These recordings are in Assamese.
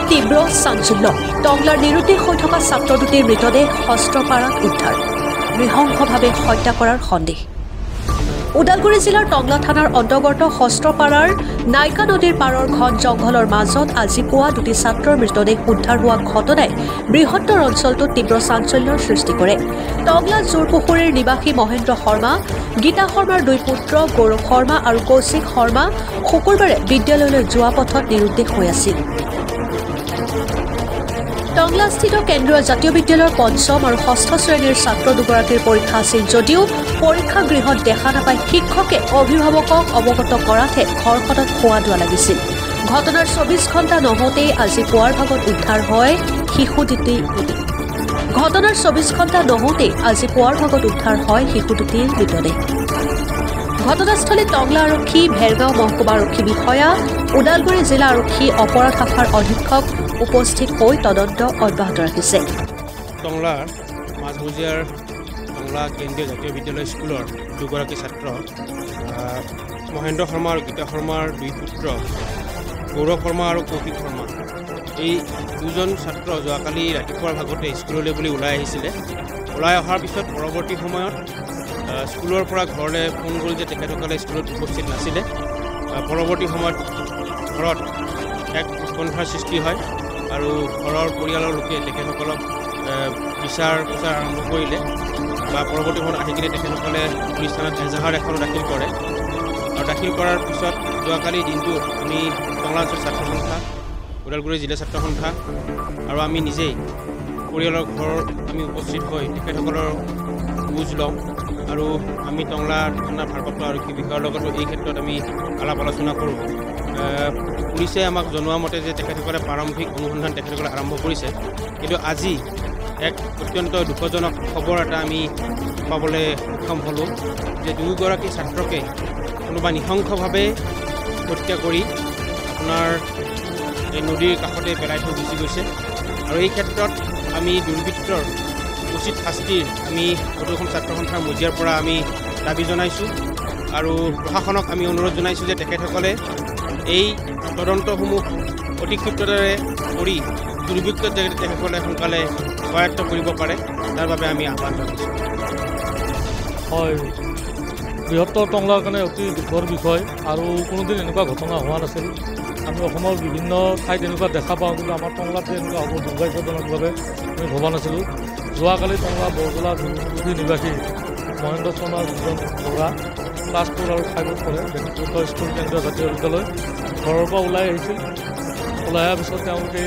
তীব্ৰ চাঞ্চল্য টংলাৰ নিৰুদ্দেশ হৈ থকা ছাত্ৰ দুটিৰ মৃতদেহ হস্ত্ৰপাৰাত উদ্ধাৰ নৃশংসভাৱে হত্যা কৰাৰ সন্দেহ ওদালগুৰি জিলাৰ টংলা থানাৰ অন্তৰ্গত হস্ত্ৰপাৰাৰ নাইকা নদীৰ পাৰৰ ঘন জংঘলৰ মাজত আজি পুৱা দুটি ছাত্ৰৰ মৃতদেহ উদ্ধাৰ হোৱা ঘটনাই বৃহত্তৰ অঞ্চলটোত তীব্ৰ চাঞ্চল্যৰ সৃষ্টি কৰে টংলা জোৰপুখুৰীৰ নিবাসী মহেন্দ্ৰ শৰ্মা গীতা শৰ্মাৰ দুই পুত্ৰ গৌৰৱ শৰ্মা আৰু কৌশিক শৰ্মা শুকুৰবাৰে বিদ্যালয়লৈ যোৱা পথত নিৰুদ্দেশ হৈ আছিল টংলাস্থিত কেন্দ্ৰীয় জাতীয় বিদ্যালয়ৰ পঞ্চম আৰু ষষ্ঠ শ্ৰেণীৰ ছাত্ৰ দুগৰাকীৰ পৰীক্ষা আছিল যদিও পৰীক্ষা গৃহত দেখা নাপাই শিক্ষকে অভিভাৱকক অৱগত কৰাতহে ঘৰখনত খোৱা দোৱা লাগিছিল ঘটনাৰ 24 ঘণ্টা নহওঁতেই আজি পুৱাৰ ভাগত উদ্ধাৰ হয় শিশু দুটিৰ মৃতদেহ ঘটনাস্থলীত টংলা আৰক্ষী ভেৰগাঁও মহকুমা আৰক্ষী বিষয়া ওদালগুৰি জিলা আৰক্ষী অপৰাধ শাখাৰ অধীক্ষক উপস্থিত হৈ তদন্ত অব্যাহত ৰাখিছে টংলাৰ মাজমজিয়াৰ টংলা কেন্দ্ৰীয় জাতীয় বিদ্যালয় স্কুলৰ দুগৰাকী ছাত্ৰ মহেন্দ্ৰ শৰ্মা আৰু গীতা শৰ্মাৰ দুই পুত্ৰ গৌৰৱ শৰ্মা আৰু কৌশিক শৰ্মা এই দুজন ছাত্ৰ যোৱাকালি ৰাতিপুৱাৰ ভাগতে স্কুললৈ বুলি ওলাই আহিছিলে ওলাই অহাৰ পিছত পৰৱৰ্তী সময়ত স্কুলৰ পৰা ঘৰলৈ ফোন কৰি যে তেখেতসকলে স্কুলত উপস্থিত নাছিলে পৰৱৰ্তী সময়ত ঘৰত এক উৎকণ্ঠাৰ সৃষ্টি হয় আৰু ঘৰৰ পৰিয়ালৰ লোকে তেখেতসকলক বিচাৰ প্ৰচাৰ আৰম্ভ কৰিলে বা পৰৱৰ্তী সময়ত আহি কিনে তেখেতসকলে পুলিচ থানাত এজাহাৰ এখন দাখিল কৰে আৰু দাখিল কৰাৰ পিছত যোৱাকালি দিনটোত আমি টংলা অঞ্চল ছাত্ৰ সন্থা ওদালগুৰি জিলা ছাত্ৰ সন্থা আৰু আমি নিজেই পৰিয়ালৰ ঘৰত আমি উপস্থিত হৈ তেখেতসকলৰ বুজ লওঁ আৰু আমি টংলা থানাৰ ভাৰপ্ৰাপ্ত আৰক্ষী বিষয়াৰ লগতো এই ক্ষেত্ৰত আমি আলাপ আলোচনা কৰোঁ পুলিচে আমাক জনোৱা মতে যে তেখেতসকলে প্ৰাৰম্ভিক অনুসন্ধান তেখেতসকলে আৰম্ভ কৰিছে কিন্তু আজি এক অত্যন্ত দুখজনক খবৰ এটা আমি পাবলৈ সক্ষম হ'লোঁ যে দুয়োগৰাকী ছাত্ৰকে কোনোবা নৃশংসভাৱে হত্যা কৰি আপোনাৰ এই নদীৰ কাষতে পেলাই থৈ গুচি গৈছে আৰু এই ক্ষেত্ৰত আমি দুৰ্বৃত্তৰ উচিত শাস্তিৰ আমি প্ৰদূষণ ছাত্ৰ সন্থাৰ মজিয়াৰ পৰা আমি দাবী জনাইছোঁ আৰু প্ৰশাসনক আমি অনুৰোধ জনাইছোঁ যে তেখেতসকলে এই তদন্তসমূহ অতি ক্ষিপ্ৰতাৰে কৰি দুৰ্বৃত্ত তেখেতসকলে সোনকালে কৰায়ত্ব কৰিব পাৰে তাৰ বাবে আমি আহ্বান জনাইছোঁ হয় বৃহত্তৰ টংলাৰ কাৰণে অতি দুখৰ বিষয় আৰু কোনোদিন এনেকুৱা ঘটনা হোৱা নাছিল আমি অসমৰ বিভিন্ন ঠাইত এনেকুৱা দেখা পাওঁ কিন্তু আমাৰ টংলাতে এনেকুৱা হ'ব দুৰ্ভাগ্যজনকভাৱে আমি ভবা নাছিলোঁ যোৱাকালি টংলা বৰগোলা জোৰপুখুৰী নিবাসী মহেন্দ্ৰ শৰ্মাৰ দুজন ল'ৰা ক্লাছ 4 আৰু 5ত পঢ়ে ব্যক্তিগত স্কুল কেন্দ্ৰীয় জাতীয় বিদ্যালয় ঘৰৰ পৰা ওলাই আহিছিল ওলাই অহাৰ পিছত তেওঁলোকে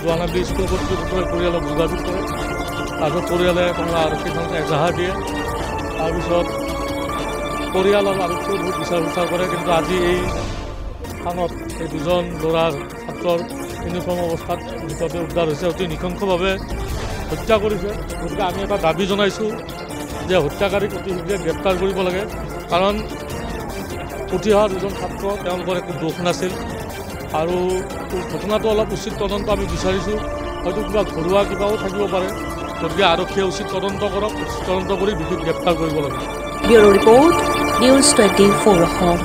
যোৱা নাই বুলি স্কুল কৰ্তৃপক্ষই পৰিয়ালক যোগাযোগ কৰে তাৰপিছত পৰিয়ালে টংলা আৰক্ষী থানাত এজাহাৰ দিয়ে তাৰপিছত পৰিয়াল আৰু আৰক্ষীও বহুত বিচাৰ কৰে কিন্তু আজি এই স্থানত এই দুজন ল'ৰাৰ ছাত্ৰৰ ইউনিফৰ্ম অৱস্থাত মৃতদেহ উদ্ধাৰ হৈছে অতি নৃশংসভাৱে হত্যা কৰিছে গতিকে আমি এটা দাবী জনাইছোঁ যে হত্যাকাৰীক অতি শীঘ্ৰে গ্ৰেপ্তাৰ কৰিব লাগে কাৰণ উঠি অহা দুজন ছাত্ৰ তেওঁলোকৰ একো দোষ নাছিল আৰু ঘটনাটো অলপ উচিত তদন্ত আমি বিচাৰিছোঁ হয়তো কিবা ঘৰুৱা কিবাও থাকিব পাৰে গতিকে আৰক্ষীয়ে উচিত তদন্ত কৰক উচিত তদন্ত কৰি বিশেষ গ্ৰেপ্তাৰ কৰিব লাগে ব্যুৰো ৰিপৰ্ট নিউজ 24 অসম